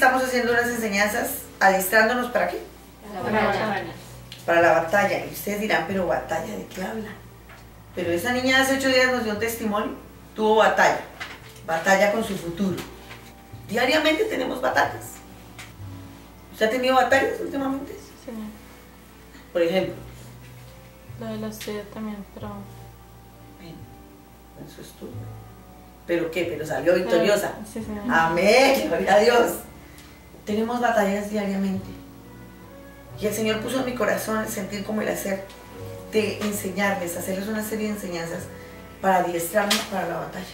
estamos haciendo unas enseñanzas adiestrándonos ¿para qué? Para la batalla. Y ustedes dirán, pero ¿batalla de qué habla? Pero esa niña hace 8 días nos dio un testimonio, tuvo batalla, batalla con su futuro. Diariamente tenemos batallas. ¿Usted ha tenido batallas últimamente? Sí. Por ejemplo. La de la estudia también, pero... Bueno, eso es todo. ¿Pero qué? Pero salió victoriosa. Sí. Amén, gloria a Dios. Tenemos batallas diariamente. Y el Señor puso en mi corazón el sentir como el hacer de enseñarles, hacerles una serie de enseñanzas para adiestrarnos para la batalla.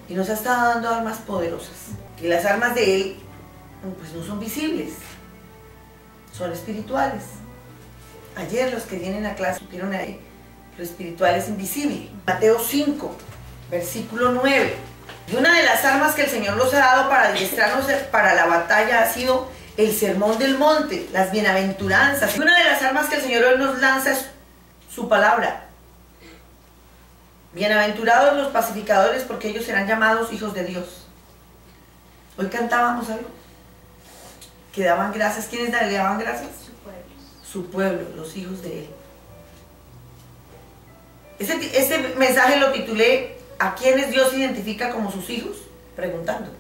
Y nos ha estado dando armas poderosas. Y las armas de Él, pues no son visibles, son espirituales. Ayer los que vienen a clase supieron ahí, lo espiritual es invisible. Mateo 5, versículo 9. Y una de las armas que el Señor nos ha dado para adiestrarnos para la batalla ha sido el sermón del monte, las bienaventuranzas. Y una de las armas que el Señor hoy nos lanza es su palabra. Bienaventurados los pacificadores, porque ellos serán llamados hijos de Dios. Hoy cantábamos algo que daban gracias. ¿Quiénes le daban gracias? Su pueblo, los hijos de Él. Este mensaje lo titulé ¿a quiénes Dios identifica como sus hijos? Preguntando,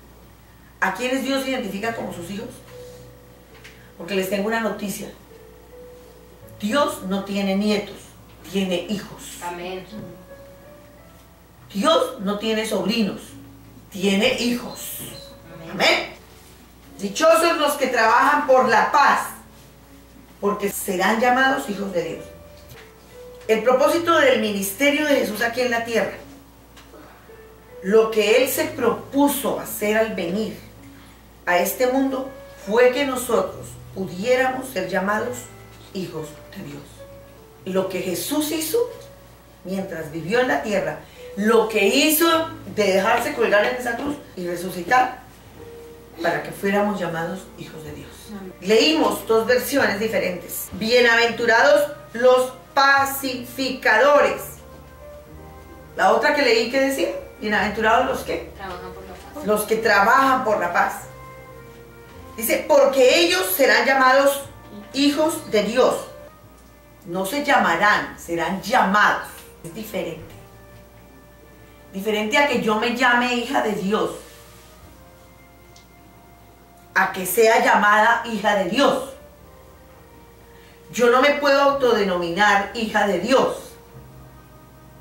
¿a quiénes Dios identifica como sus hijos? Porque les tengo una noticia. Dios no tiene nietos, tiene hijos. Amén. Dios no tiene sobrinos, tiene hijos. Amén. Dichosos los que trabajan por la paz, porque serán llamados hijos de Dios. El propósito del ministerio de Jesús aquí en la tierra, lo que Él se propuso hacer al venir a este mundo, fue que nosotros pudiéramos ser llamados hijos de Dios. Lo que Jesús hizo mientras vivió en la tierra, lo que hizo de dejarse colgar en esa cruz y resucitar, para que fuéramos llamados hijos de Dios. Leímos 2 versiones diferentes. Bienaventurados los pacificadores. La otra que leí, ¿qué decía? Bienaventurados los que Trabajan por la paz. Los que trabajan por la paz. Dice, porque ellos serán llamados hijos de Dios. No se llamarán, serán llamados. Es diferente. Diferente a que yo me llame hija de Dios, a que sea llamada hija de Dios. Yo no me puedo autodenominar hija de Dios.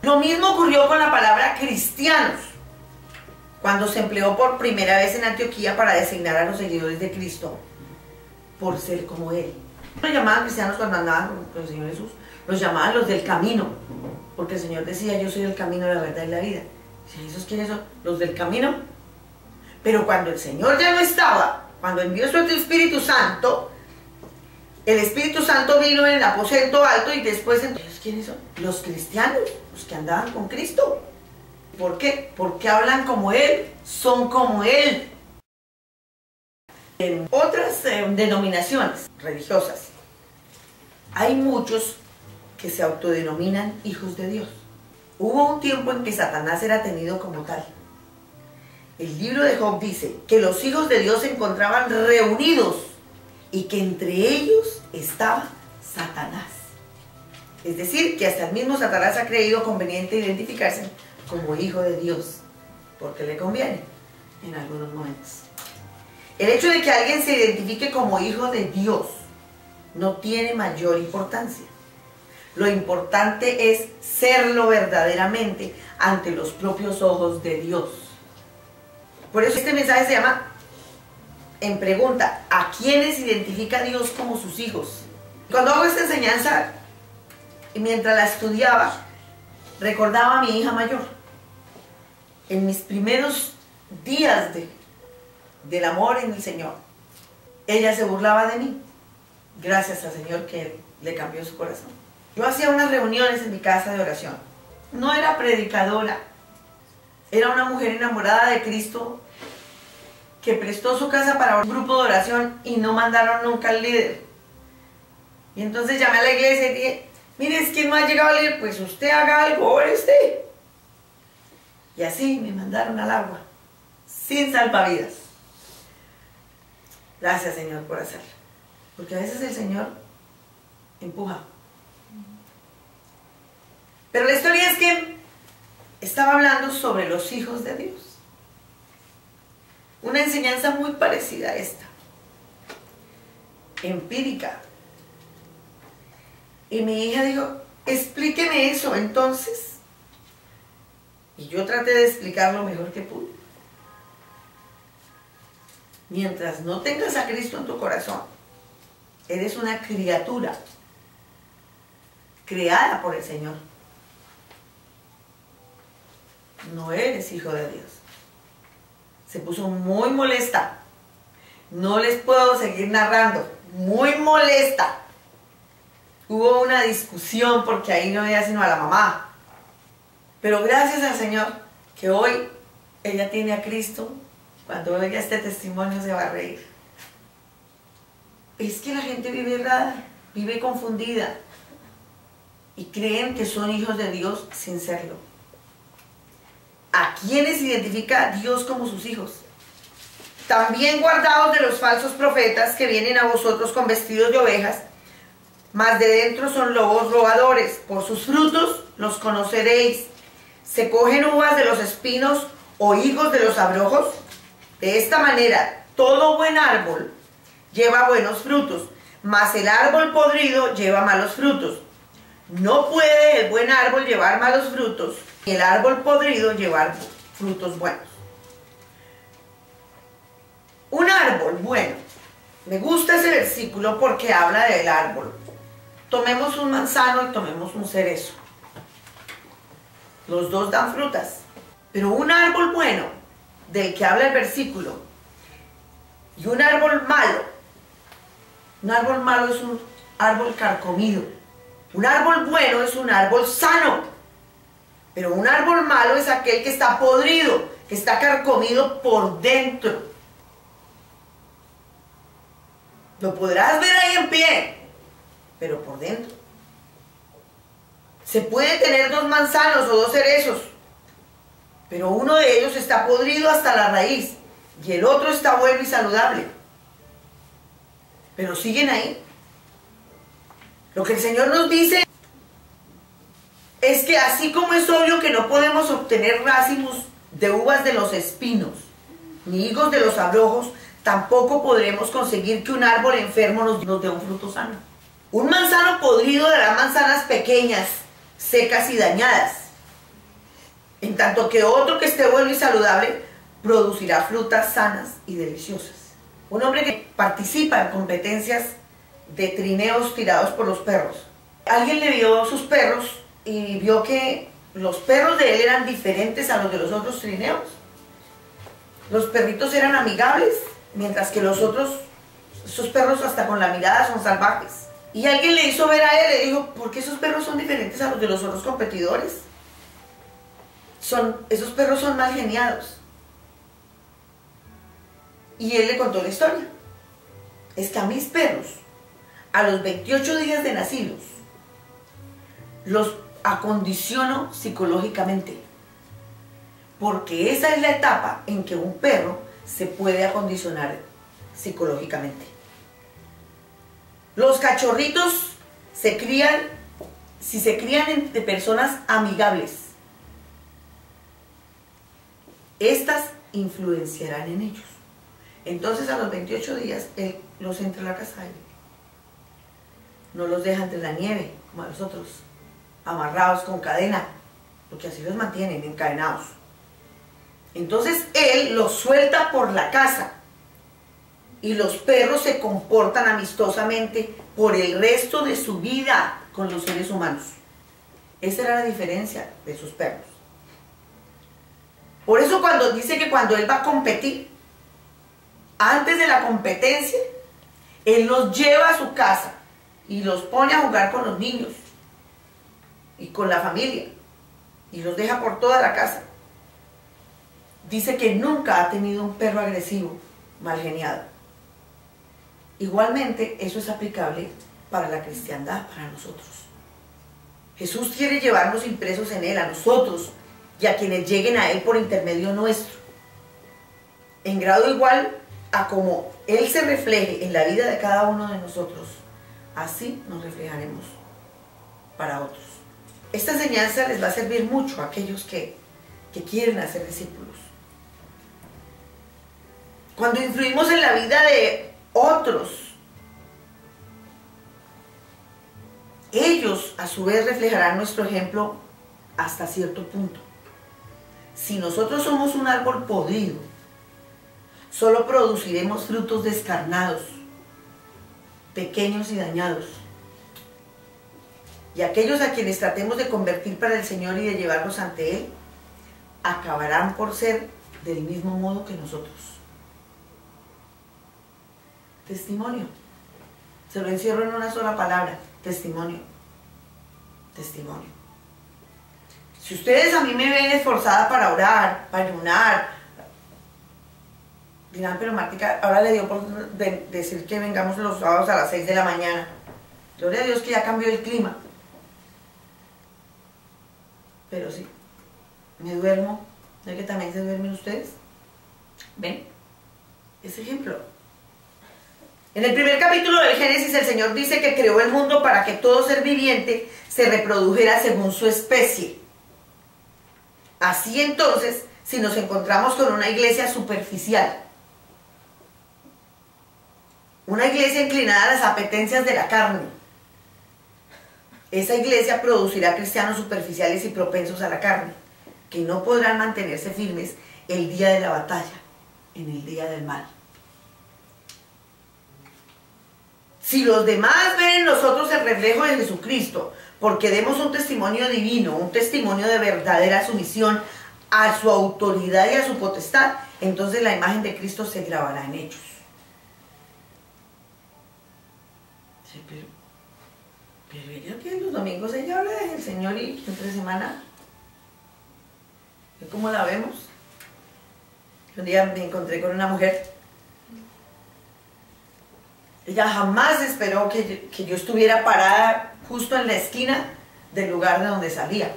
Lo mismo ocurrió con la palabra cristianos, cuando se empleó por primera vez en Antioquía para designar a los seguidores de Cristo, por ser como Él. Los llamaban cristianos cuando andaban con el Señor Jesús, los llamaban los del camino, porque el Señor decía, yo soy el camino, la verdad y la vida. ¿Y esos quiénes son? Los del camino. Pero cuando el Señor ya no estaba, cuando envió su Espíritu Santo, el Espíritu Santo vino en el aposento alto y después, entonces, ¿quiénes son? Los cristianos, los que andaban con Cristo. ¿Por qué? Porque hablan como Él, son como Él. En otras denominaciones religiosas, hay muchos que se autodenominan hijos de Dios. Hubo un tiempo en que Satanás era tenido como tal. El libro de Job dice que los hijos de Dios se encontraban reunidos y que entre ellos estaba Satanás. Es decir, que hasta el mismo Satanás ha creído conveniente identificarse como hijo de Dios, porque le conviene en algunos momentos. El hecho de que alguien se identifique como hijo de Dios no tiene mayor importancia. Lo importante es serlo verdaderamente ante los propios ojos de Dios. Por eso este mensaje se llama en pregunta, ¿a quiénes identifica Dios como sus hijos? Cuando hago esta enseñanza, y mientras la estudiaba, recordaba a mi hija mayor. En mis primeros días del amor en el Señor, ella se burlaba de mí, gracias al Señor que le cambió su corazón. Yo hacía unas reuniones en mi casa de oración. No era predicadora, era una mujer enamorada de Cristo que prestó su casa para un grupo de oración y no mandaron nunca al líder. Y entonces llamé a la iglesia y dije, mire, ¿quién no ha llegado al líder? Pues usted haga algo, ore usted. Y así me mandaron al agua, sin salvavidas. Gracias, Señor, por hacerlo. Porque a veces el Señor empuja. Pero la historia es que estaba hablando sobre los hijos de Dios. Una enseñanza muy parecida a esta. Empírica. Y mi hija dijo, explíqueme eso entonces. Y yo traté de explicar lo mejor que pude. Mientras no tengas a Cristo en tu corazón, eres una criatura creada por el Señor. No eres hijo de Dios. Se puso muy molesta. No les puedo seguir narrando. Muy molesta. Hubo una discusión porque ahí no había sino a la mamá. Pero gracias al Señor que hoy ella tiene a Cristo. Cuando oiga este testimonio se va a reír. Es que la gente vive errada, vive confundida y creen que son hijos de Dios sin serlo. ¿A quiénes identifica Dios como sus hijos? También guardaos de los falsos profetas que vienen a vosotros con vestidos de ovejas, mas de dentro son lobos robadores. Por sus frutos los conoceréis. ¿Se cogen uvas de los espinos o higos de los abrojos? De esta manera, todo buen árbol lleva buenos frutos, mas el árbol podrido lleva malos frutos. No puede el buen árbol llevar malos frutos, ni el árbol podrido llevar frutos buenos. Un árbol bueno. Me gusta ese versículo porque habla del árbol. Tomemos un manzano y tomemos un cerezo. Los dos dan frutas. Pero un árbol bueno, del que habla el versículo, y un árbol malo es un árbol carcomido. Un árbol bueno es un árbol sano. Pero un árbol malo es aquel que está podrido, que está carcomido por dentro. Lo podrás ver ahí en pie, pero por dentro. Se puede tener dos manzanos o dos cerezos, pero uno de ellos está podrido hasta la raíz y el otro está bueno y saludable. Pero siguen ahí. Lo que el Señor nos dice es que así como es obvio que no podemos obtener racimos de uvas de los espinos, ni higos de los abrojos, tampoco podremos conseguir que un árbol enfermo nos dé un fruto sano. Un manzano podrido dará manzanas pequeñas, secas y dañadas, en tanto que otro que esté bueno y saludable producirá frutas sanas y deliciosas. Un hombre que participa en competencias de trineos tirados por los perros. Alguien le vio sus perros y vio que los perros de él eran diferentes a los de los otros trineos. Los perritos eran amigables, mientras que los otros, esos perros hasta con la mirada son salvajes. Y alguien le hizo ver a él, le dijo, ¿por qué esos perros son diferentes a los de los otros competidores? Esos perros son mal geniados. Y él le contó la historia. Es que a mis perros, a los 28 días de nacidos, los acondiciono psicológicamente. Porque esa es la etapa en que un perro se puede acondicionar psicológicamente. Los cachorritos se crían, si se crían entre personas amigables, estas influenciarán en ellos. Entonces a los 28 días él los entra a la casa de él. No los deja entre la nieve como a los otros, amarrados con cadena, porque así los mantienen encadenados. Entonces él los suelta por la casa y los perros se comportan amistosamente por el resto de su vida con los seres humanos. Esa era la diferencia de sus perros. Por eso cuando dice que cuando él va a competir, antes de la competencia, él los lleva a su casa y los pone a jugar con los niños y con la familia y los deja por toda la casa. Dice que nunca ha tenido un perro agresivo, mal geniado. Igualmente, eso es aplicable para la cristiandad, para nosotros. Jesús quiere llevarnos impresos en Él, a nosotros y a quienes lleguen a Él por intermedio nuestro. En grado igual, a como Él se refleje en la vida de cada uno de nosotros, así nos reflejaremos para otros. Esta enseñanza les va a servir mucho a aquellos que quieren hacer discípulos. Cuando influimos en la vida de otros, ellos a su vez reflejarán nuestro ejemplo hasta cierto punto. Si nosotros somos un árbol podrido, solo produciremos frutos descarnados, pequeños y dañados. Y aquellos a quienes tratemos de convertir para el Señor y de llevarlos ante Él, acabarán por ser del mismo modo que nosotros. Testimonio. Se lo encierro en una sola palabra. Testimonio. Testimonio. Si ustedes a mí me ven esforzada para orar, para ayunar, dirán, pero Martica, ahora le dio por decir que vengamos los sábados a las 6 de la mañana. Gloria a Dios que ya cambió el clima. Pero sí, me duermo. ¿No es que también se duermen ustedes? ¿Ven? Ese ejemplo. En el primer capítulo del Génesis, el Señor dice que creó el mundo para que todo ser viviente se reprodujera según su especie. Así entonces, si nos encontramos con una iglesia superficial, una iglesia inclinada a las apetencias de la carne, esa iglesia producirá cristianos superficiales y propensos a la carne, que no podrán mantenerse firmes el día de la batalla, en el día del mal. Si los demás ven en nosotros el reflejo de Jesucristo, porque demos un testimonio divino, un testimonio de verdadera sumisión a su autoridad y a su potestad, entonces la imagen de Cristo se grabará en ellos. Sí, pero ella que los domingos ella habla del Señor y entre semana, ¿cómo la vemos? Un día me encontré con una mujer. Ella jamás esperó que yo estuviera parada justo en la esquina del lugar de donde salía.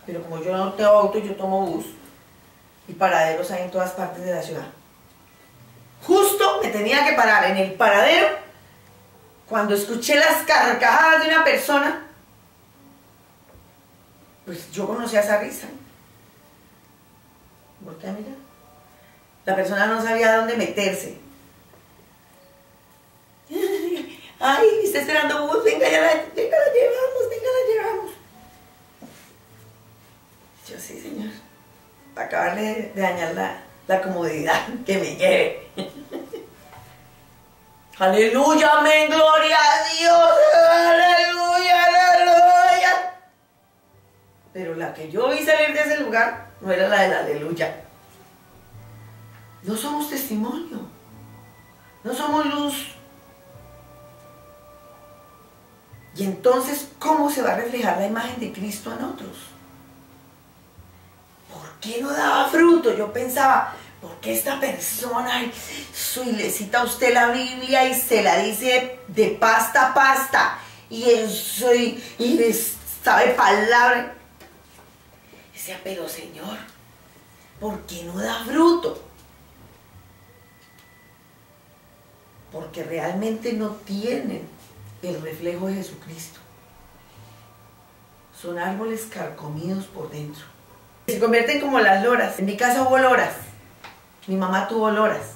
Pero como yo no tengo auto, yo tomo bus. Y paraderos hay en todas partes de la ciudad. Justo me tenía que parar en el paradero cuando escuché las carcajadas de una persona. Pues yo conocía esa risa. ¿Por qué, mira? La persona no sabía dónde meterse. Ay, está esperando bus, venga, la llevamos. Yo sí, Señor, para acabarle de dañar la comodidad, que me lleve. Aleluya, amén, gloria a Dios, aleluya, aleluya. Pero la que yo vi salir de ese lugar no era la del aleluya. No somos testimonio, no somos luz. Y entonces, ¿cómo se va a reflejar la imagen de Cristo en otros? ¿Por qué no daba fruto? Yo pensaba, ¿por qué esta persona, su iglesita, usted la Biblia y se la dice de pasta a pasta? Y eso, y sabe palabra. Decía, pero Señor, ¿por qué no da fruto? Porque realmente no tienen el reflejo de Jesucristo. Son árboles carcomidos por dentro. Se convierten como las loras. En mi casa hubo loras. Mi mamá tuvo loras.